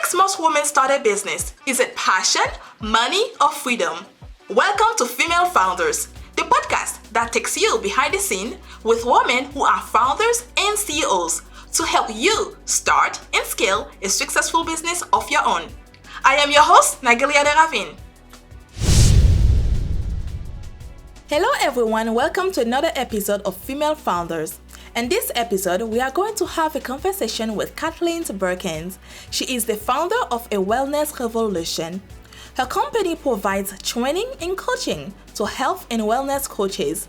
makes most women start a business? Is it passion, money, or freedom? Welcome to Female Founders, the podcast that takes you behind the scene with women who are founders and CEOs to help you start and scale a successful business of your own. I am your host, Nagelia de Ravin. Hello everyone, welcome to another episode of Female Founders. In this episode, we are going to have a conversation with Cathleen Beerkens. She is the founder of A Wellness Revolution. Her company provides training and coaching to health and wellness coaches.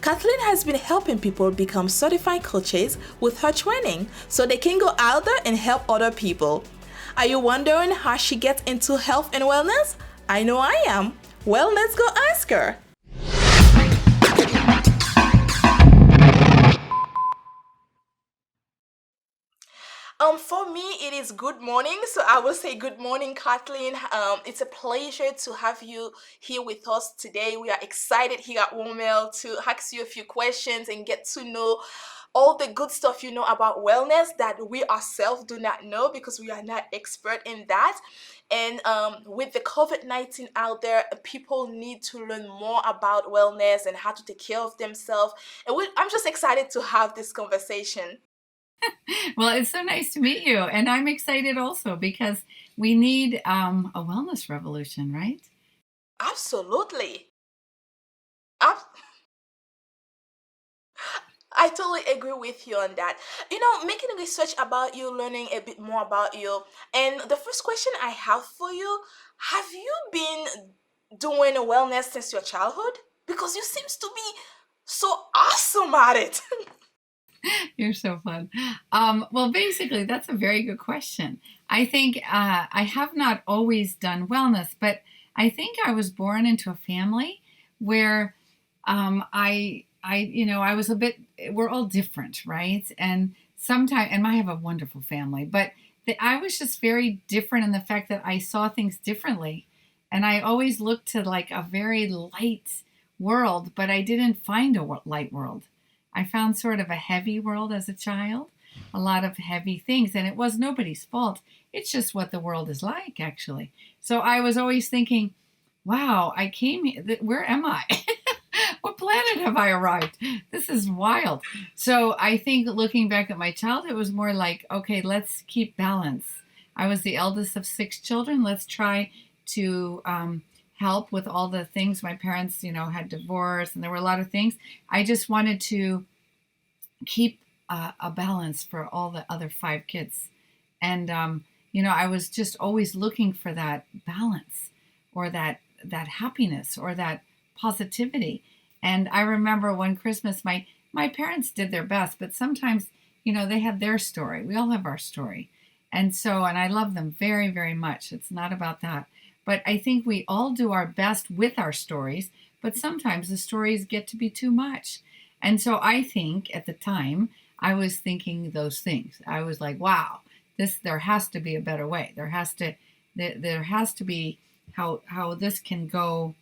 Kathleen has been helping people become certified coaches with her training so they can go out there and help other people. Are you wondering how she gets into health and wellness? I know I am. Well, let's go ask her. For me, it is good morning. So I will say good morning, Kathleen. It's a pleasure to have you here with us today. We are excited here at WOMEL to ask you a few questions and get to know all the good stuff you know about wellness that we ourselves do not know because we are not expert in that. And with the COVID-19 out there, people need to learn more about wellness and how to take care of themselves. And I'm just excited to have this conversation. Well, it's so nice to meet you. And I'm excited also because we need a wellness revolution, right? Absolutely. I totally agree with you on that. Making research about you, learning a bit more about you. And the first question I have for you, have you been doing wellness since your childhood? Because you seems to be so awesome at it. You're so fun. Well, basically, that's a very good question. I think I have not always done wellness, but I think I was born into a family where I was a bit, we're all different, right? And sometimes, and I have a wonderful family, but I was just very different in the fact that I saw things differently. And I always looked to like a very light world, but I didn't find a light world. I found sort of a heavy world as a child, a lot of heavy things, and it was nobody's fault. It's just what the world is like, actually. So I was always thinking, wow, I came here, where am I? What planet have I arrived? This is wild. So I think looking back at my childhood, it was more like, okay, let's keep balance. I was the eldest of 6 children. Let's try to help with all the things. My parents, had divorced and there were a lot of things. I just wanted to keep a balance for all the other 5 kids. And, I was just always looking for that balance or that happiness or that positivity. And I remember one Christmas, my parents did their best, but sometimes, they had their story. We all have our story. And I love them very, very much. It's not about that. But I think we all do our best with our stories, but sometimes the stories get to be too much. And so I think at the time I was thinking those things. I was like, wow, there has to be a better way. There has to be how this can go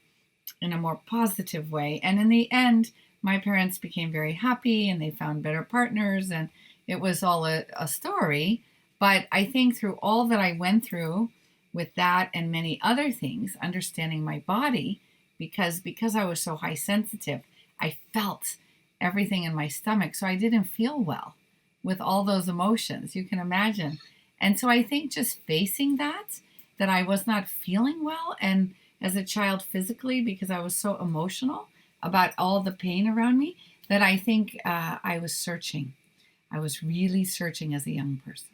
in a more positive way. And in the end, my parents became very happy and they found better partners and it was all a story. But I think through all that I went through with that and many other things, understanding my body, because I was so high sensitive, I felt everything in my stomach. So I didn't feel well with all those emotions, you can imagine. And so I think just facing that I was not feeling well, and as a child physically, because I was so emotional about all the pain around me, that I think I was searching. I was really searching as a young person.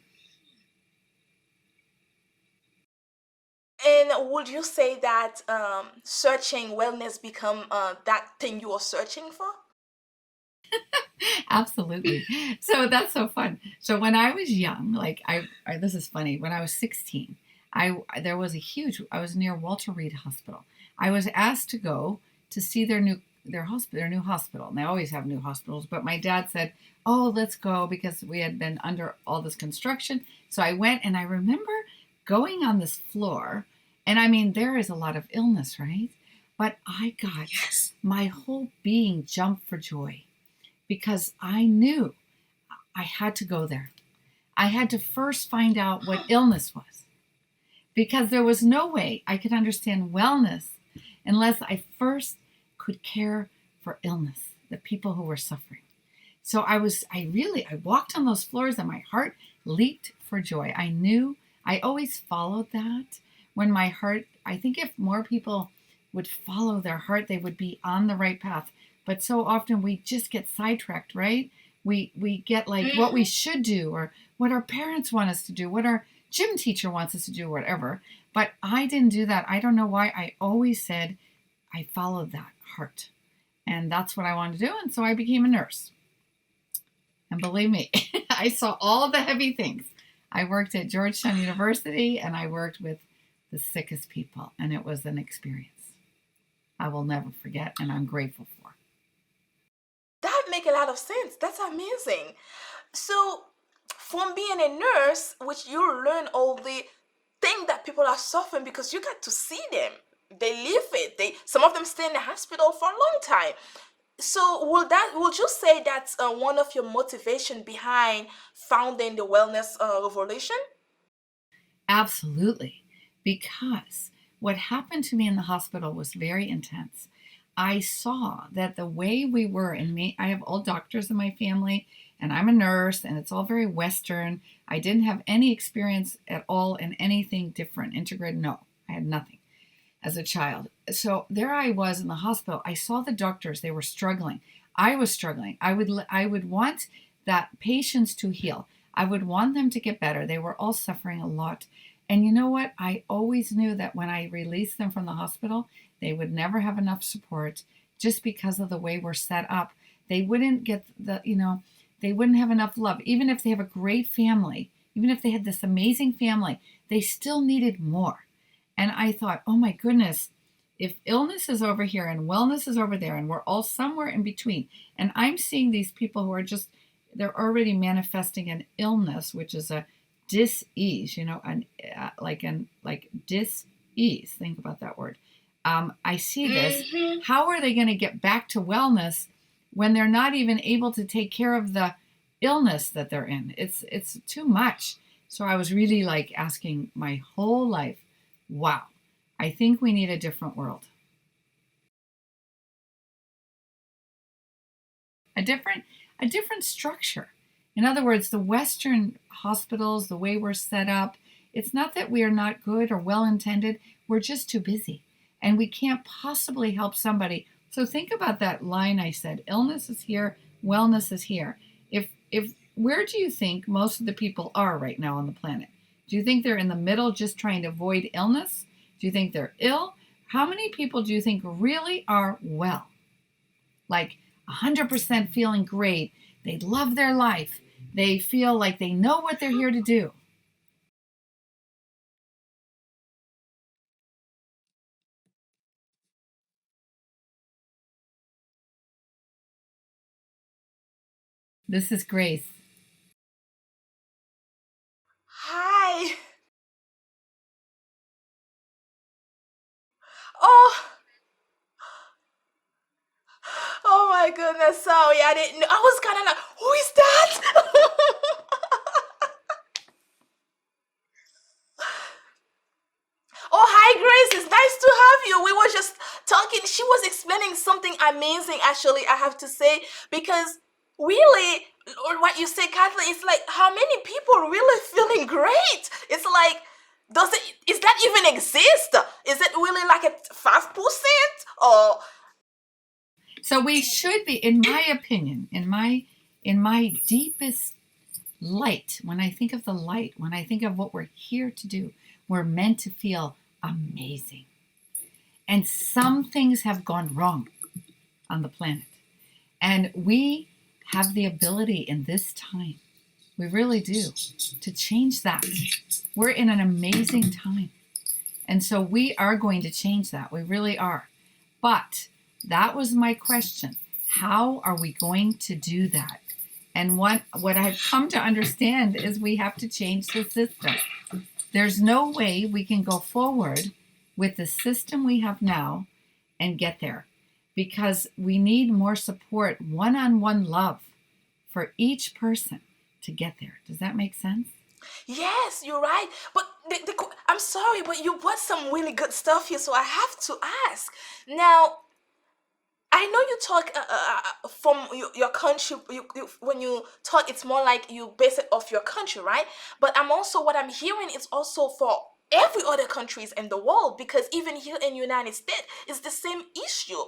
And would you say that searching wellness become that thing you are searching for? Absolutely. So that's so fun. So when I was young, like this is funny. When I was 16, I was near Walter Reed Hospital. I was asked to go to see their new hospital. And they always have new hospitals. But my dad said, "Oh, let's go," because we had been under all this construction. So I went, and I remember going on this floor. And I mean, there is a lot of illness, right? But I got my whole being jumped for joy because I knew I had to go there. I had to first find out what illness was. because there was no way I could understand wellness unless I first could care for illness, the people who were suffering. So I walked on those floors and my heart leaped for joy. I knew I always followed that when my heart, I think if more people would follow their heart, they would be on the right path. But so often we just get sidetracked, right? We get like what we should do or what our parents want us to do, what our gym teacher wants us to do, whatever. But I didn't do that. I don't know why. I always said I followed that heart. And that's what I wanted to do. And so I became a nurse. And believe me, I saw all of the heavy things. I worked at Georgetown University and I worked with the sickest people. And it was an experience I will never forget and I'm grateful for. That makes a lot of sense. That's amazing. So, from being a nurse, which you learn all the things that people are suffering because you got to see them. They live it. Some of them stay in the hospital for a long time. So, would you say that's one of your motivation behind founding the wellness revolution? Absolutely. Because what happened to me in the hospital was very intense. I saw that the way we were, I have all doctors in my family, and I'm a nurse, and it's all very Western. I didn't have any experience at all in anything different, integrated. No, I had nothing as a child. So there I was in the hospital. I saw the doctors, they were struggling. I was struggling. I would want that patients to heal. I would want them to get better. They were all suffering a lot. And you know what? I always knew that when I released them from the hospital, they would never have enough support just because of the way we're set up. They wouldn't get they wouldn't have enough love. Even if they have a great family, even if they had this amazing family, they still needed more. And I thought, oh my goodness, if illness is over here and wellness is over there and we're all somewhere in between, and I'm seeing these people who are they're already manifesting an illness, which is a dis-ease, like dis-ease. Think about that word. I see this. Mm-hmm. How are they going to get back to wellness when they're not even able to take care of the illness that they're in? It's too much. So I was really like asking my whole life, wow, I think we need a different world. A different structure. In other words, the Western hospitals, the way we're set up, it's not that we are not good or well-intended. We're just too busy. And we can't possibly help somebody. So think about that line I said, illness is here, wellness is here. If where do you think most of the people are right now on the planet? Do you think they're in the middle just trying to avoid illness? Do you think they're ill? How many people do you think really are well? Like 100% feeling great. They love their life. They feel like they know what they're here to do. This is Grace. Hi. Oh my goodness, sorry, I didn't know. I was kind of like, who is that? Oh, hi, Grace. It's nice to have you. We were just talking. She was explaining something amazing, actually, I have to say, because really, what you say, Kathleen, it's like, how many people really feeling great? It's like, is that even exist? Is it really like a 5% or? So we should be, in my opinion, in my deepest light, when I think of the light, when I think of what we're here to do, we're meant to feel amazing. And some things have gone wrong on the planet. And we have the ability in this time, we really do, to change that. We're in an amazing time. And so we are going to change that. We really are. But that was my question. How are we going to do that? And what I've come to understand is we have to change the system. There's no way we can go forward with the system we have now and get there, because we need more support, one-on-one love for each person to get there. Does that make sense? Yes, you're right. But I'm sorry, but you brought some really good stuff here, so I have to ask. Now, I know you talk from your country. When you talk, it's more like you base it off your country, right? But I'm also what I'm hearing is also for every other countries in the world, because even here in United States, it's the same issue.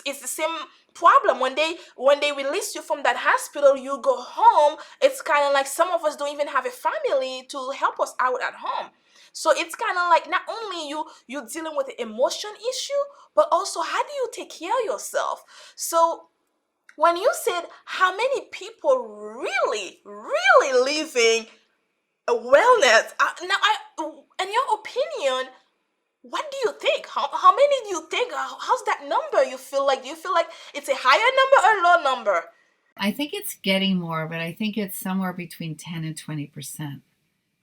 It's the same problem. When they release you from that hospital, you go home. It's kind of like some of us don't even have a family to help us out at home. So it's kind of like not only you dealing with the emotion issue, but also how do you take care of yourself. So when you said how many people really living a wellness, in your opinion, what do you think? How many do you think? How's that number? Do you feel like it's a higher number or low number? I think it's getting more, but I think it's somewhere between 10 and 20%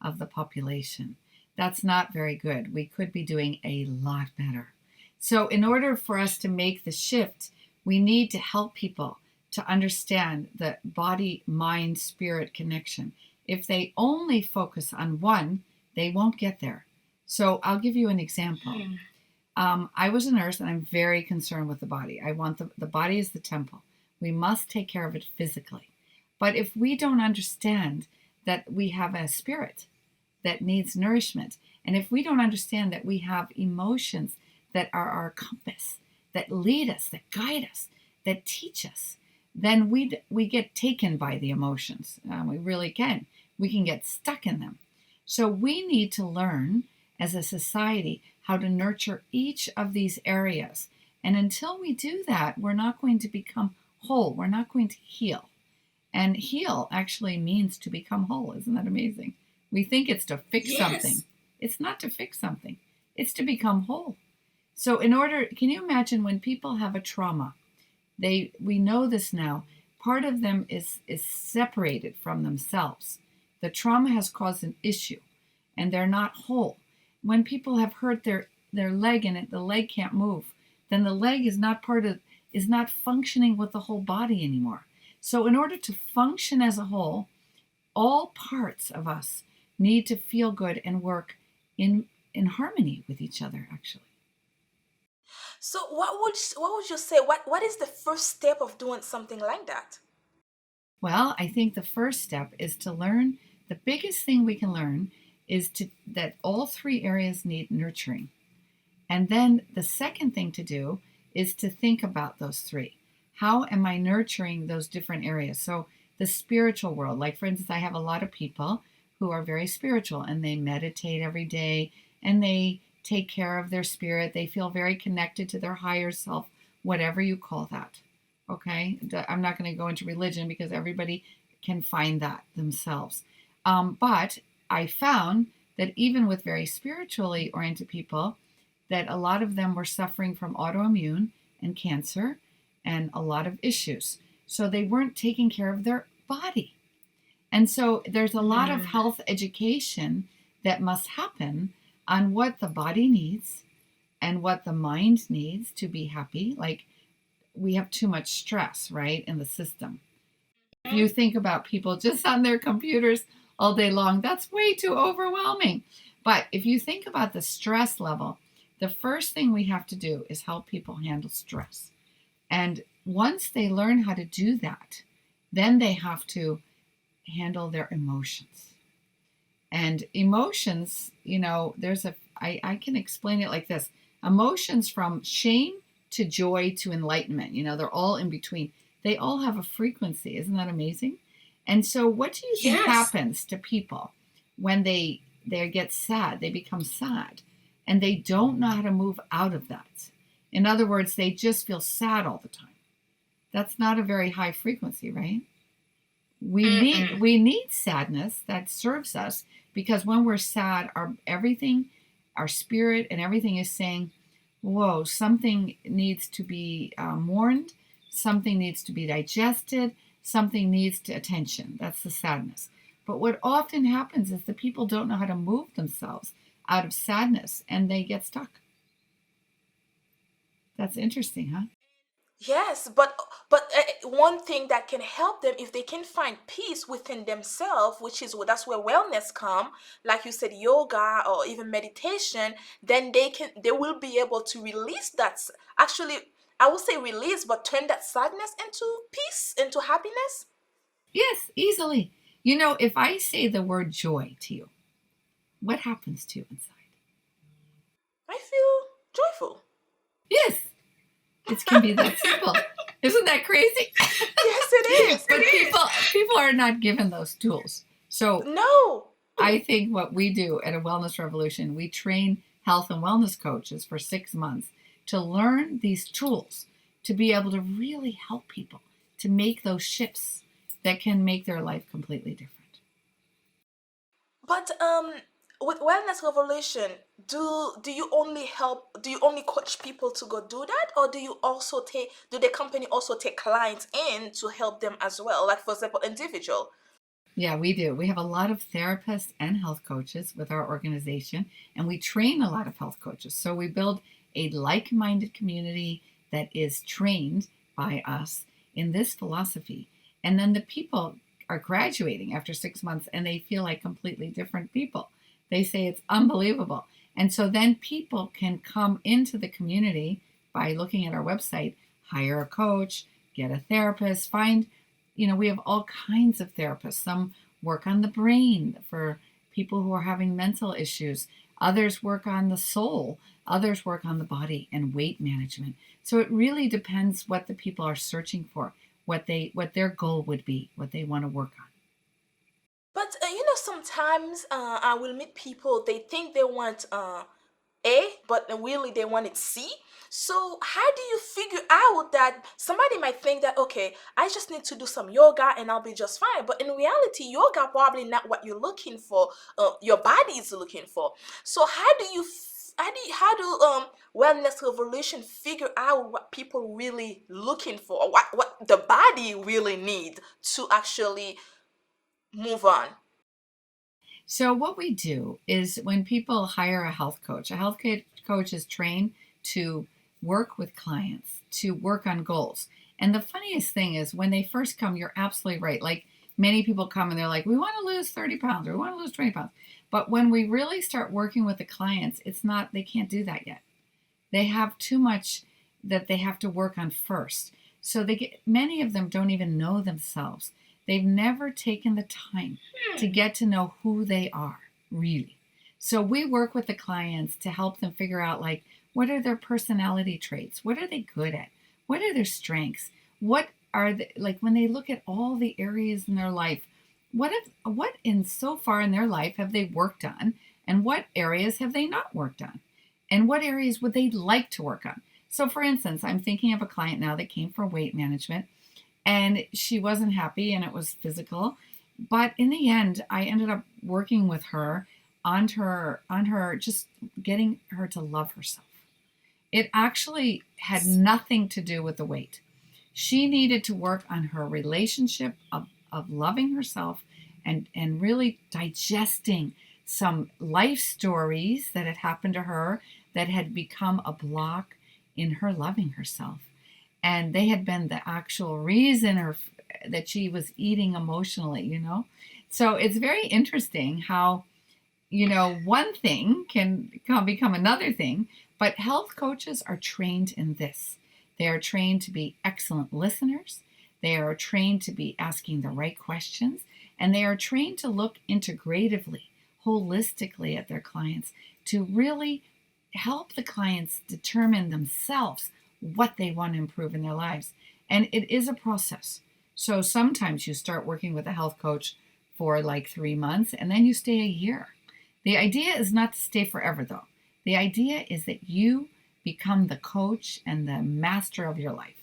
of the population. That's not very good. We could be doing a lot better. So, in order for us to make the shift, we need to help people to understand the body, mind, spirit connection. If they only focus on one, they won't get there. So, I'll give you an example. I was a nurse and I'm very concerned with the body. I want the body is the temple. We must take care of it physically. But if we don't understand that we have a spirit that needs nourishment, and if we don't understand that we have emotions that are our compass, that lead us, that guide us, that teach us, then we get taken by the emotions. We really can. We can get stuck in them. So we need to learn as a society how to nurture each of these areas. And until we do that, we're not going to become whole. We're not going to heal. And heal actually means to become whole. Isn't that amazing? We think it's to fix something. It's not to fix something. It's to become whole. So can you imagine when people have a trauma, we know this now, part of them is separated from themselves. The trauma has caused an issue and they're not whole. When people have hurt their leg and the leg can't move, then the leg is not functioning with the whole body anymore. So in order to function as a whole, all parts of us need to feel good and work in harmony with each other, actually. So what would you say? What is the first step of doing something like that? Well, I think the first step is to learn. The biggest thing we can learn is that all three areas need nurturing. And then the second thing to do is to think about those three. How am I nurturing those different areas? So the spiritual world, like for instance, I have a lot of people who are very spiritual and they meditate every day and they take care of their spirit. They feel very connected to their higher self, whatever you call that. Okay? I'm not going to go into religion because everybody can find that themselves. But I found that even with very spiritually oriented people, that a lot of them were suffering from autoimmune and cancer and a lot of issues. So they weren't taking care of their body. And so there's a lot of health education that must happen on what the body needs and what the mind needs to be happy. Like we have too much stress, right, in the system. If you think about people just on their computers all day long, that's way too overwhelming. But if you think about the stress level, the first thing we have to do is help people handle stress. And once they learn how to do that, then they have to handle their emotions. And emotions, I can explain it like this. Emotions from shame to joy to enlightenment, they're all in between. They all have a frequency. Isn't that amazing? And so what do you think happens to people when they get sad? They become sad and they don't know how to move out of that. In other words, they just feel sad all the time. That's not a very high frequency, right? We need sadness that serves us, because when we're sad, our spirit and everything is saying, whoa, something needs to be mourned, something needs to be digested, something needs attention. That's the sadness. But what often happens is the people don't know how to move themselves out of sadness and they get stuck. That's interesting, huh? Yes, but one thing that can help them if they can find peace within themselves, which is that's where wellness come, like you said, yoga or even meditation, then they will be able to release actually, I would say release, but turn that sadness into peace, into happiness. Yes, easily. If I say the word joy to you, what happens to you inside? I feel joyful. Yes, it can be that simple. Isn't that crazy? Yes, it is. But people are not given those tools. So No. I think what we do at a Wellness Revolution, we train health and wellness coaches for 6 months to learn these tools to be able to really help people to make those shifts that can make their life completely different. But with Wellness Revolution, do you only coach people to go do that, or do the company also take clients in to help them as well? Like, for example, individual. Yeah, we do. We have a lot of therapists and health coaches with our organization, and we train a lot of health coaches. So we build a like minded community that is trained by us in this philosophy. And then the people are graduating after 6 months and they feel like completely different people. They say it's unbelievable. And so then people can come into the community by looking at our website, hire a coach, get a therapist, we have all kinds of therapists. Some work on the brain for people who are having mental issues. Others work on the soul. Others work on the body and weight management. So it really depends what the people are searching for, what their goal would be, what they want to work on. But sometimes I will meet people. They think they want A, but really they wanted C. So how do you figure out that somebody might think that, okay, I just need to do some yoga and I'll be just fine, but in reality, yoga probably not what you're looking for. Your body is looking for. So how do Wellness Revolution figure out what people really looking for, or what the body really need to actually move on? So what we do is when people hire a health coach is trained to work with clients, to work on goals. And the funniest thing is when they first come, you're absolutely right. Like many people come and they're like, we want to lose 30 pounds or we want to lose 20 pounds. But when we really start working with the clients, they can't do that yet. They have too much that they have to work on first. So many of them don't even know themselves. They've never taken the time to get to know who they are, really. So we work with the clients to help them figure out like what are their personality traits? What are they good at? What are their strengths? What are like when they look at all the areas in their life, what in so far in their life have they worked on and what areas have they not worked on? And what areas would they like to work on? So for instance, I'm thinking of a client now that came for weight management and she wasn't happy and it was physical. But in the end, I ended up working with her on her just getting her to love herself. It actually had nothing to do with the weight. She needed to work on her relationship of loving herself and really digesting some life stories that had happened to her that had become a block in her loving herself. And they had been the actual reason that she was eating emotionally. So it's very interesting how one thing can become another thing, but health coaches are trained in this. They are trained to be excellent listeners. They are trained to be asking the right questions, and they are trained to look integratively, holistically at their clients to really help the clients determine themselves what they want to improve in their lives. And it is a process. So sometimes you start working with a health coach for like 3 months and then you stay a year. The idea is not to stay forever, though. The idea is that you become the coach and the master of your life.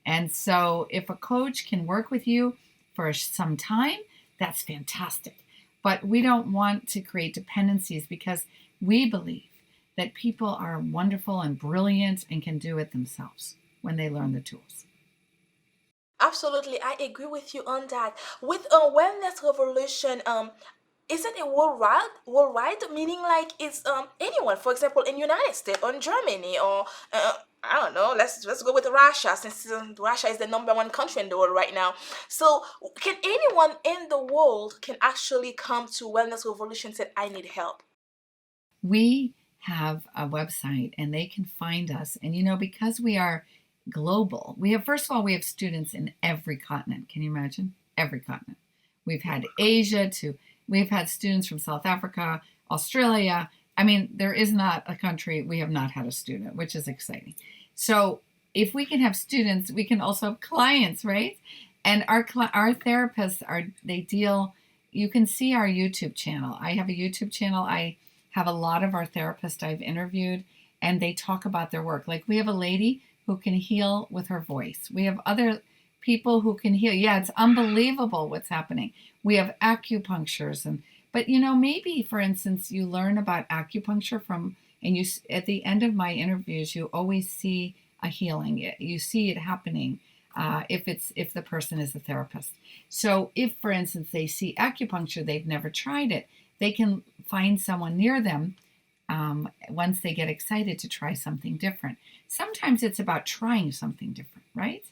And so if a coach can work with you for some time, that's fantastic. But we don't want to create dependencies because we believe that people are wonderful and brilliant and can do it themselves when they learn the tools. Absolutely, I agree with you on that. With a Wellness Revolution, is it a worldwide meaning like it's anyone, for example, in United States or in Germany or I don't know, let's go with Russia, since Russia is the number one country in the world right now. So can anyone in the world can actually come to Wellness Revolution and say, I need help? We have a website and they can find us. And because we are global, we have, first of all, we have students in every continent. Can you imagine? Every continent. We've had Asia to, we've had students from South Africa, Australia. I mean, there is not a country we have not had a student, which is exciting. So if we can have students, we can also have clients, right? And our therapists they deal. You can see our YouTube channel. I have a YouTube channel. I have a lot of our therapists I've interviewed, and they talk about their work. Like we have a lady who can heal with her voice. We have other people who can heal. Yeah, it's unbelievable what's happening. We have acupunctures, but maybe for instance you learn about acupuncture and you at the end of my interviews you always see a healing. You see it happening if the person is a therapist. So if for instance they see acupuncture, they've never tried it, they can find someone near them once they get excited to try something different. Sometimes it's about trying something different, right?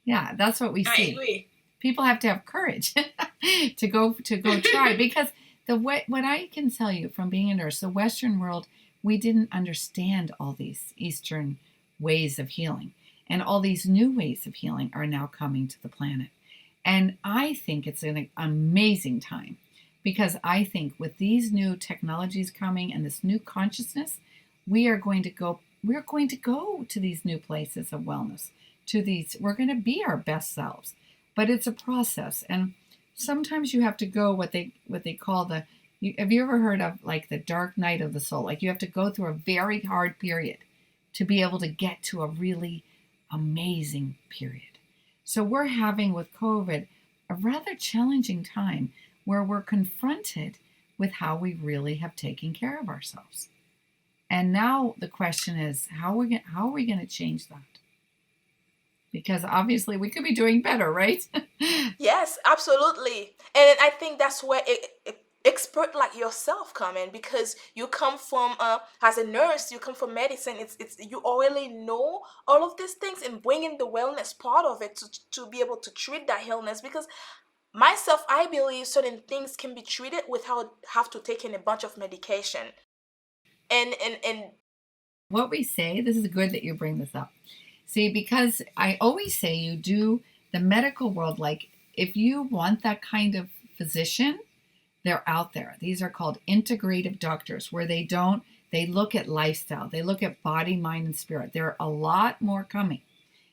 Yeah, that's what we see. I agree. People have to have courage to go try, because what I can tell you from being a nurse, the Western world, we didn't understand all these Eastern ways of healing, and all these new ways of healing are now coming to the planet. And I think it's an amazing time, because I think with these new technologies coming and this new consciousness, we're going to go to these new places of wellness, we're going to be our best selves. But it's a process, and sometimes you have to go what they call have you ever heard of like the dark night of the soul? Like you have to go through a very hard period to be able to get to a really amazing period. So we're having with COVID a rather challenging time where we're confronted with how we really have taken care of ourselves. And now the question is, how are we going to change that? Because obviously we could be doing better, right? Yes, absolutely. And I think that's where expert like yourself come in, because you come from as a nurse, you come from medicine. It's you already know all of these things, and bringing the wellness part of it to be able to treat that illness. Because myself, I believe certain things can be treated without have to take in a bunch of medication. And What we say, this is good that you bring this up. See, because I always say you do the medical world, like if you want that kind of physician, they're out there. These are called integrative doctors, where they look at lifestyle, they look at body, mind, and spirit. There are a lot more coming,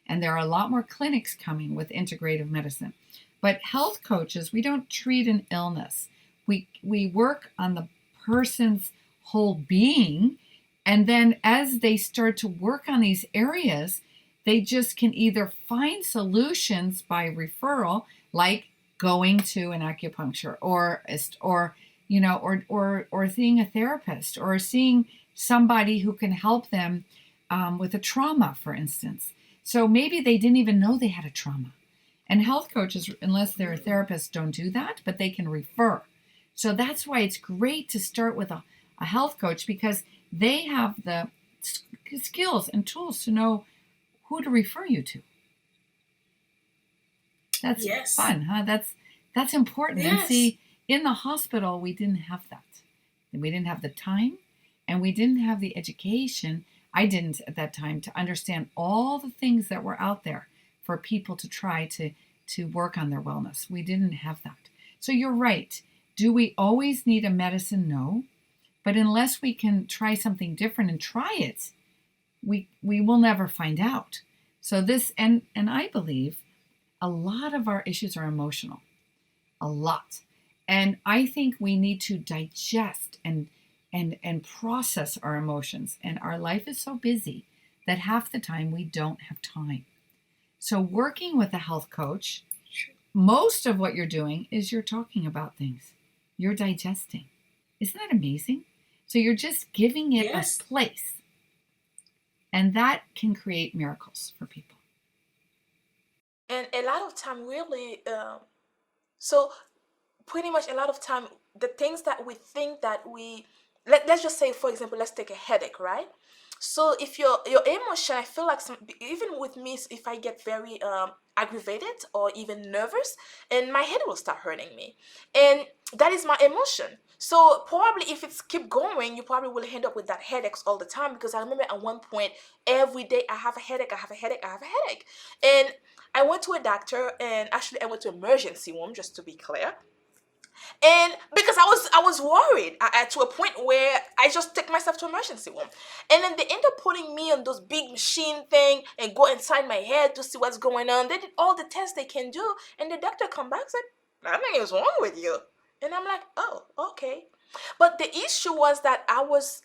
and there are a lot more clinics coming with integrative medicine. But health coaches, we don't treat an illness. We work on the person's whole being, and then as they start to work on these areas, they just can either find solutions by referral, like going to an acupuncture or seeing a therapist, or seeing somebody who can help them with a trauma, for instance. So maybe they didn't even know they had a trauma. And health coaches, unless they're a therapist, don't do that, but they can refer. So that's why it's great to start with a health coach, because they have the skills and tools to know who to refer you to. That's yes, fun, huh? That's important. yes, And see, in the hospital, we didn't have that. We didn't have the time, and we didn't have the education. I didn't at that time, to understand all the things that were out there for people to try to work on their wellness. We didn't have that. So you're right. Do we always need a medicine? No. But unless we can try something different and try it, we will never find out. So this, and I believe a lot of our issues are emotional, a lot. And I think we need to digest and process our emotions. And our life is so busy that half the time we don't have time. So working with a health coach, most of what you're doing is you're talking about things. You're digesting. Isn't that amazing? So you're just giving it yes. a place. And that can create miracles for people. And a lot of time, really, So pretty much a lot of time, the things that we think that let's just say, for example, let's take a headache, right? So if your emotion, I feel like even with me, if I get very aggravated or even nervous, and my head will start hurting me, and that is my emotion. So probably if it's keep going, you probably will end up with that headaches all the time, because I remember at one point, every day I have a headache, I have a headache, I have a headache. And I went to a doctor, and actually I went to emergency room, just to be clear. And because I was worried, to a point where I just take myself to emergency room, and then they end up putting me on those big machine thing and go inside my head to see what's going on. They did all the tests they can do, and the doctor come back and said, nothing is wrong with you. And I'm like, oh, okay. But the issue was that I was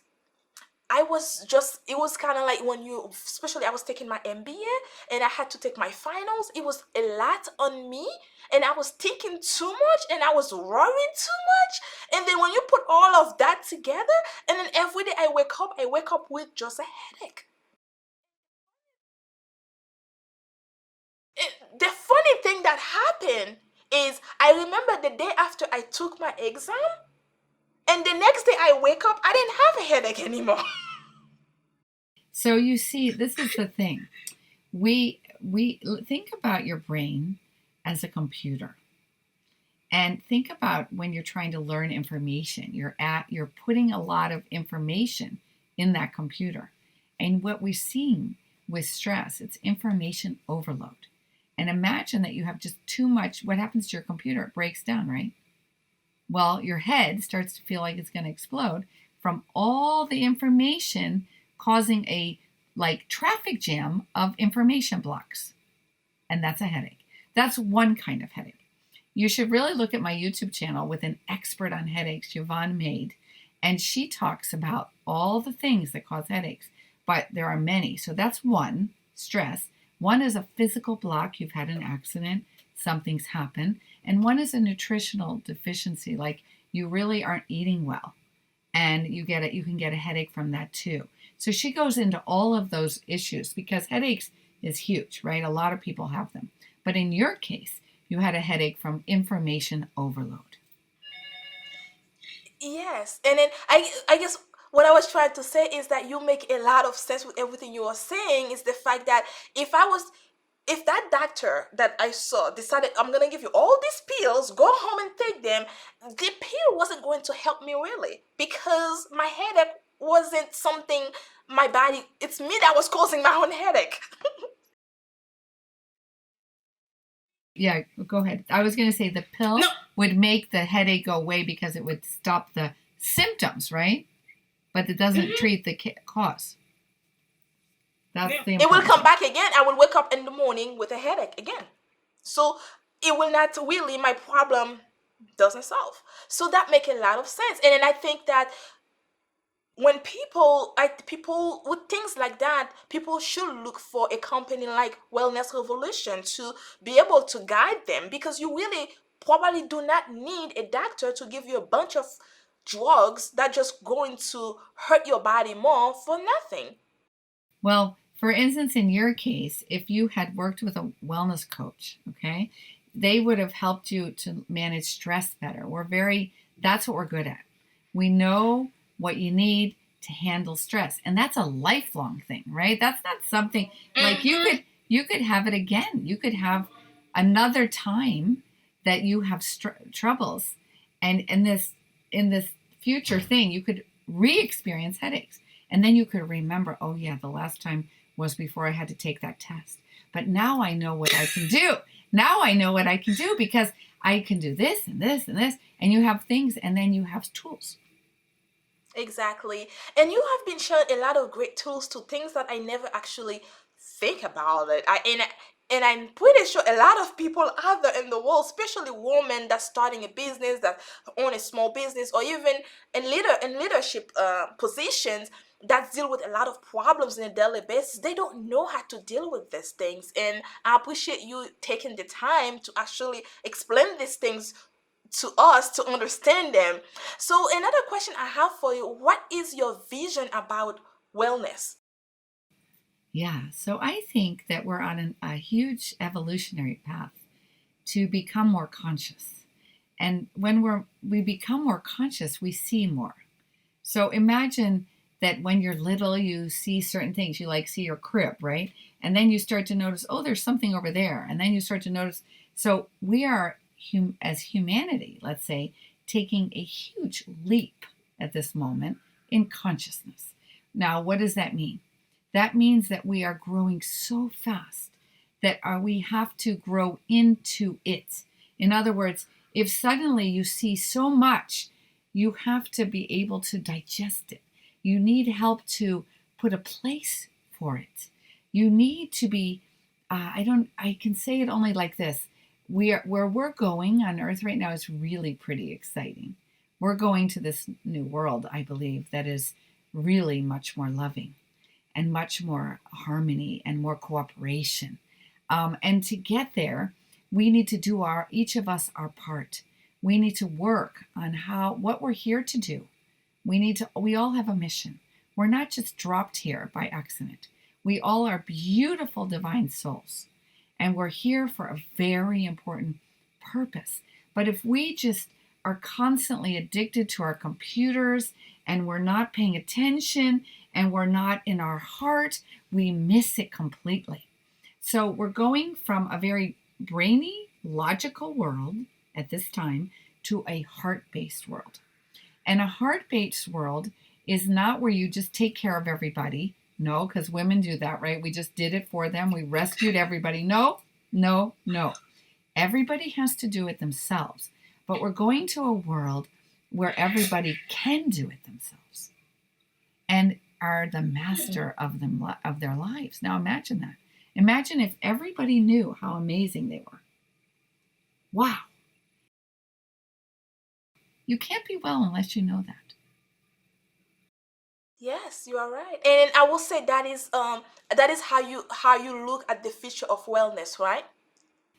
just, it was kind of like when you, especially I was taking my MBA and I had to take my finals. It was a lot on me, and I was thinking too much, and I was worrying too much. And then when you put all of that together, and then every day I wake up with just a headache. The funny thing that happened is I remember the day after I took my exam, and the next day I wake up, I didn't have a headache anymore. So you see, this is the thing. We think about your brain as a computer. And think about when you're trying to learn information. You're putting a lot of information in that computer. And what we're seeing with stress, it's information overload. And imagine that you have just too much. What happens to your computer? It breaks down, right? Well, your head starts to feel like it's going to explode from all the information, causing a like traffic jam of information blocks. And that's a headache. That's one kind of headache. You should really look at my YouTube channel with an expert on headaches, Yvonne Maid, and she talks about all the things that cause headaches, but there are many. So that's one, stress. One is a physical block. You've had an accident, something's happened. And one is a nutritional deficiency, like you really aren't eating well. And you can get a headache from that too. So she goes into all of those issues because headaches is huge, right? A lot of people have them. But in your case, you had a headache from information overload. Yes, and then I guess what I was trying to say is that you make a lot of sense with everything you are saying. Is the fact that if that doctor that I saw decided, I'm gonna give you all these pills, go home and take them, the pill wasn't going to help me really, because my headache wasn't something my body. It's me that was causing my own headache. Yeah, go ahead. I was going to say the pill No, would make the headache go away because it would stop the symptoms, right? But it doesn't treat the cause. That's the it will important come thing. back again. I will wake up in the morning with a headache again. So it will not really, my problem doesn't solve. So that make a lot of sense. And then I think that when people with things like that, people should look for a company like Wellness Revolution to be able to guide them, because you really probably do not need a doctor to give you a bunch of drugs that just going to hurt your body more for nothing. Well, for instance, in your case, if you had worked with a wellness coach, okay, they would have helped you to manage stress better. That's what we're good at. We know what you need to handle stress. And that's a lifelong thing, right? That's not something like you could have it again. You could have another time that you have troubles, and in this future thing, you could re-experience headaches. And then you could remember, oh yeah, the last time was before I had to take that test. But now I know what I can do. Now I know what I can do because I can do this and this and this. And you have things, and then you have tools. Exactly. And you have been sharing a lot of great tools to things that I never actually think about it. And I'm pretty sure a lot of people out there in the world, especially women that's starting a business, that own a small business, or even in leadership positions that deal with a lot of problems on a daily basis, they don't know how to deal with these things. And I appreciate you taking the time to actually explain these things to us to understand them. So another question I have for you, what is your vision about wellness? Yeah. So I think that we're on a huge evolutionary path to become more conscious. And when we become more conscious, we see more. So imagine that when you're little, you see certain things. You like see your crib, right? And then you start to notice, oh, there's something over there. And then you start to notice. So we are, as humanity, let's say, taking a huge leap at this moment in consciousness. Now, what does that mean? That means that we are growing so fast that we have to grow into it. In other words, if suddenly you see so much, you have to be able to digest it. You need help to put a place for it. You need to be, I can say it only like this. Where we're going on Earth right now is really pretty exciting. We're going to this new world, I believe, that is really much more loving and much more harmony and more cooperation. And to get there, we need to do each of us our part. We need to work on what we're here to do. We all have a mission. We're not just dropped here by accident. We all are beautiful divine souls, and we're here for a very important purpose. But if we just are constantly addicted to our computers and we're not paying attention and we're not in our heart, we miss it completely. So we're going from a very brainy, logical world at this time to a heart-based world. And a heart-based world is not where you just take care of everybody. No, because women do that, right? We just did it for them. We rescued everybody. No. Everybody has to do it themselves. But we're going to a world where everybody can do it themselves and are the master of their lives. Now imagine that. Imagine if everybody knew how amazing they were. Wow. You can't be well unless you know that. Yes, you are right. And I will say that is how you look at the future of wellness, right?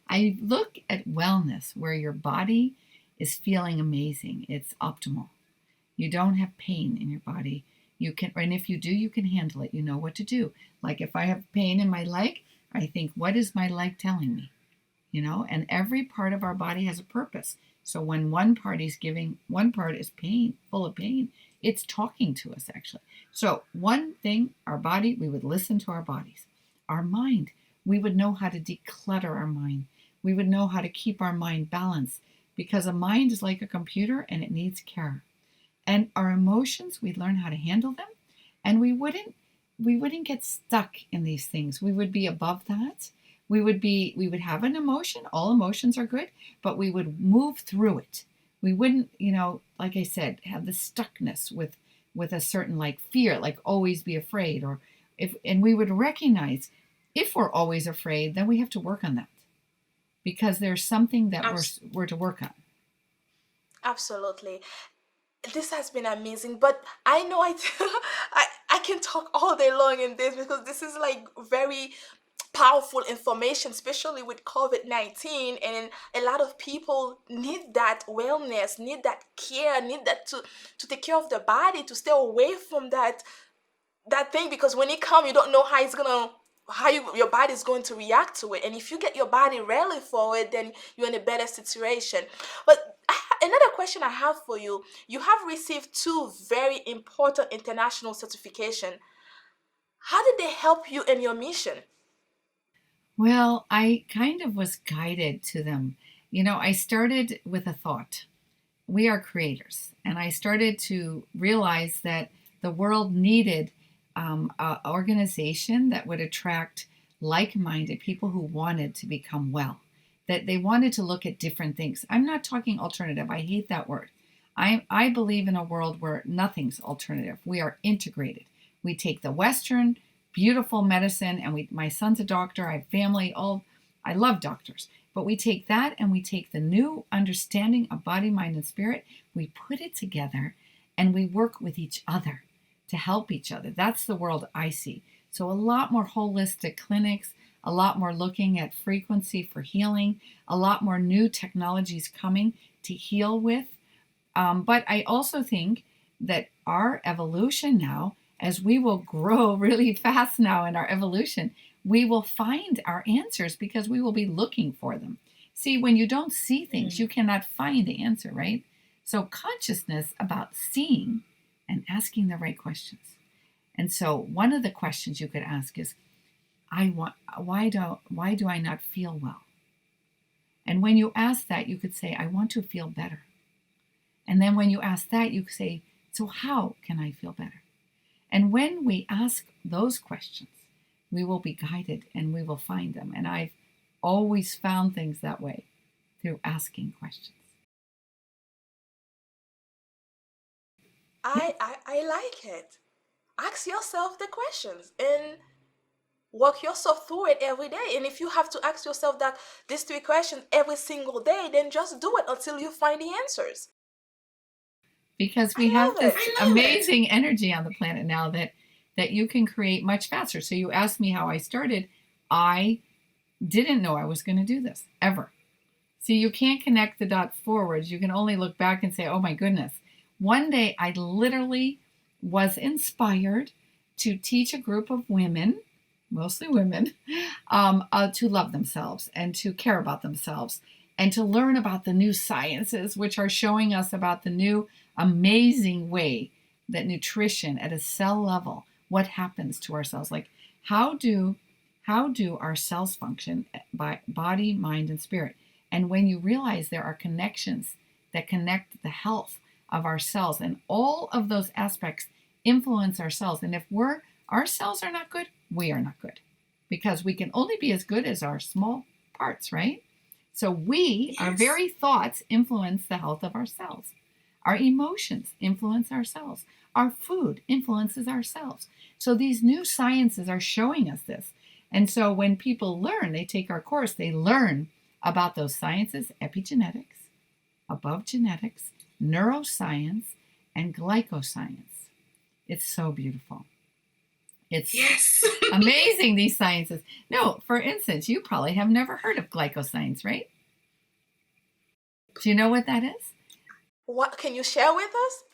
I look at wellness where your body is feeling amazing. It's optimal. You don't have pain in your body. You can, and if you do, you can handle it. You know what to do. Like if I have pain in my leg, I think, what is my leg telling me? And every part of our body has a purpose. So when one part is pain, full of pain, it's talking to us actually. So one thing, our body, we would listen to our bodies. Our mind, we would know how to declutter our mind. We would know how to keep our mind balanced because a mind is like a computer and it needs care. And our emotions, we'd learn how to handle them, and we wouldn't get stuck in these things. We would be above that. We would have an emotion. All emotions are good, but we would move through it. We wouldn't, like I said, have the stuckness with a certain like fear, like always be afraid, and we would recognize if we're always afraid, then we have to work on that because there's something that we're to work on. Absolutely. This has been amazing, but I know I can talk all day long in this because this is like very powerful information, especially with COVID-19, and a lot of people need that wellness, need that care, need that to take care of their body, to stay away from that thing, because when it comes, you don't know your body is going to react to it. And if you get your body ready for it, then you're in a better situation. But another question I have for you: you have received two very important international certification. How did they help you in your mission? Well, I kind of was guided to them. I started with a thought. We are creators. And I started to realize that the world needed an organization that would attract like-minded people who wanted to become well, that they wanted to look at different things. I'm not talking alternative. I hate that word. I believe in a world where nothing's alternative. We are integrated. We take the Western beautiful medicine, and my son's a doctor. I have family. I love doctors. But we take that and we take the new understanding of body, mind, and spirit. We put it together and we work with each other to help each other. That's the world I see. So a lot more holistic clinics, a lot more looking at frequency for healing, a lot more new technologies coming to heal with. But I also think that our evolution now, as we will grow really fast now in our evolution, we will find our answers because we will be looking for them. See, when you don't see things, you cannot find the answer, right? So consciousness about seeing and asking the right questions. And so one of the questions you could ask is, why do I not feel well? And when you ask that, you could say, I want to feel better. And then when you ask that, you could say, so how can I feel better? And when we ask those questions, we will be guided and we will find them. And I've always found things that way, through asking questions. I like it. Ask yourself the questions and work yourself through it every day. And if you have to ask yourself these 3 questions every single day, then just do it until you find the answers. Because we have this amazing energy on the planet now that you can create much faster. So you asked me how I started. I didn't know I was going to do this, ever. See, you can't connect the dots forwards. You can only look back and say, oh my goodness. One day I literally was inspired to teach a group of women, mostly women, to love themselves and to care about themselves and to learn about the new sciences, which are showing us about the new amazing way that nutrition at a cell level, what happens to our cells, like how do our cells function by body, mind, and spirit. And when you realize there are connections that connect the health of our cells, and all of those aspects influence our cells. And if our cells are not good, we are not good, because we can only be as good as our small parts, right? So our very thoughts influence the health of our cells. Our emotions influence our cells. Our food influences our cells. So these new sciences are showing us this. And so when people learn, they take our course, they learn about those sciences: epigenetics, above genetics, neuroscience, and glycoscience. It's so beautiful. It's amazing, these sciences. No, for instance, you probably have never heard of glycoscience, right? Do you know what that is? What can you share with us?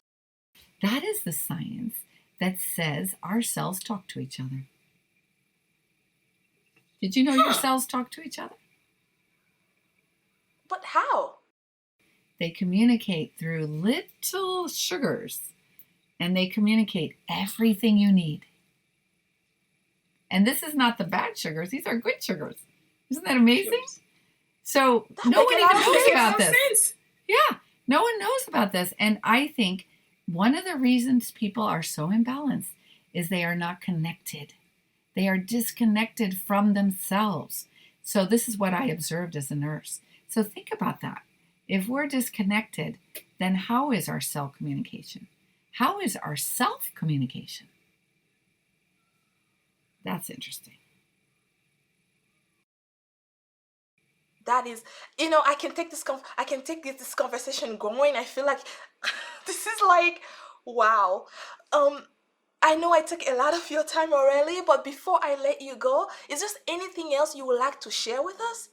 That is the science that says our cells talk to each other. Did you know your cells talk to each other? But how? They communicate through little sugars, and they communicate everything you need. And this is not the bad sugars. These are good sugars. Isn't that amazing? So no one even knows about this. Yeah, no one knows about this. And I think one of the reasons people are so imbalanced is they are not connected. They are disconnected from themselves. So this is what I observed as a nurse. So think about that. If we're disconnected, then how is our cell communication? How is our self-communication? That's interesting. That is, I can take this conversation going. I feel like this is like, wow. I know I took a lot of your time already, but before I let you go, is there anything else you would like to share with us?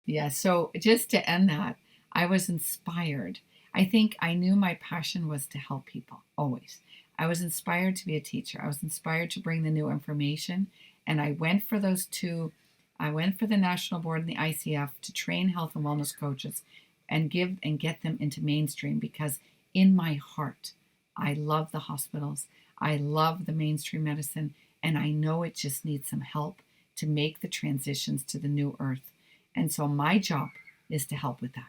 Yeah, so just to end that, I was inspired. I think I knew my passion was to help people, always. I was inspired to be a teacher. I was inspired to bring the new information. And I went for those two. I went for the National Board and the ICF to train health and wellness coaches and get them into mainstream, because in my heart, I love the hospitals. I love the mainstream medicine. And I know it just needs some help to make the transitions to the new earth. And so my job is to help with that.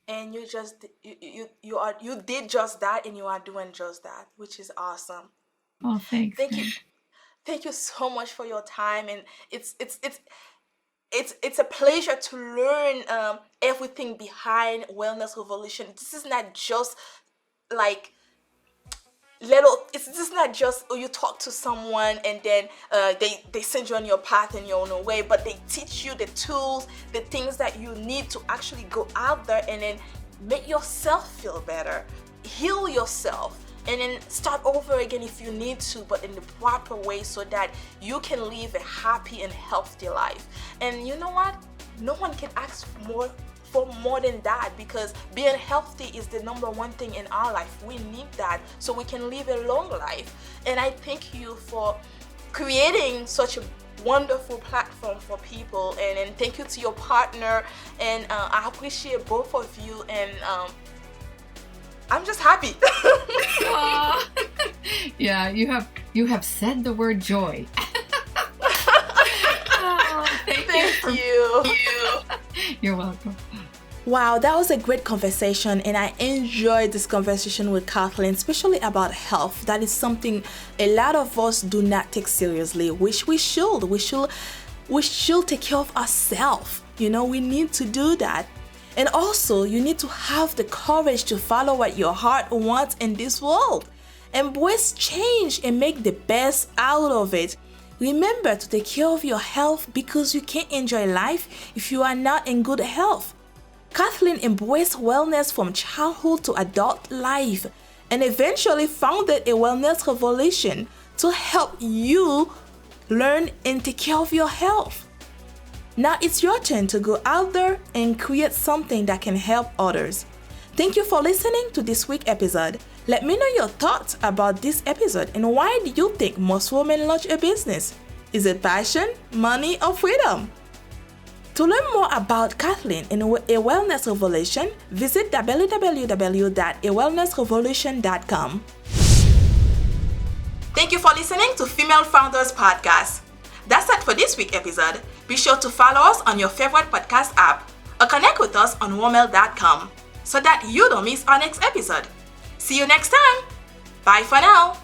And you did just that, and you are doing just that, which is awesome. Oh, thanks. Thank you so much for your time, and it's a pleasure to learn everything behind Wellness Revolution. This is not just like this is not just you talk to someone and then they send you on your path and you're on your way, but they teach you the tools, the things that you need to actually go out there and then make yourself feel better, heal yourself, and then start over again if you need to, but in the proper way, so that you can live a happy and healthy life. And you know what? No one can ask for more than that, because being healthy is the number one thing in our life. We need that so we can live a long life. And I thank you for creating such a wonderful platform for people, and thank you to your partner, and I appreciate both of you, and I'm just happy. Yeah, you have said the word joy. Thank you. You're welcome. Wow, that was a great conversation, and I enjoyed this conversation with Cathleen, especially about health. That is something a lot of us do not take seriously, which we should. We should take care of ourselves. You know, we need to do that. And also, you need to have the courage to follow what your heart wants in this world. Embrace change and make the best out of it. Remember to take care of your health, because you can't enjoy life if you are not in good health. Cathleen embraced wellness from childhood to adult life and eventually founded a wellness revolution to help you learn and take care of your health. Now it's your turn to go out there and create something that can help others. Thank you for listening to this week's episode. Let me know your thoughts about this episode, and why do you think most women launch a business? Is it passion, money, or freedom? To learn more about Cathleen and A Wellness Revolution, visit www.awellnessrevolution.com. Thank you for listening to Female Founders Podcast. That's it for this week's episode. Be sure to follow us on your favorite podcast app or connect with us on womel.com so that you don't miss our next episode. See you next time. Bye for now.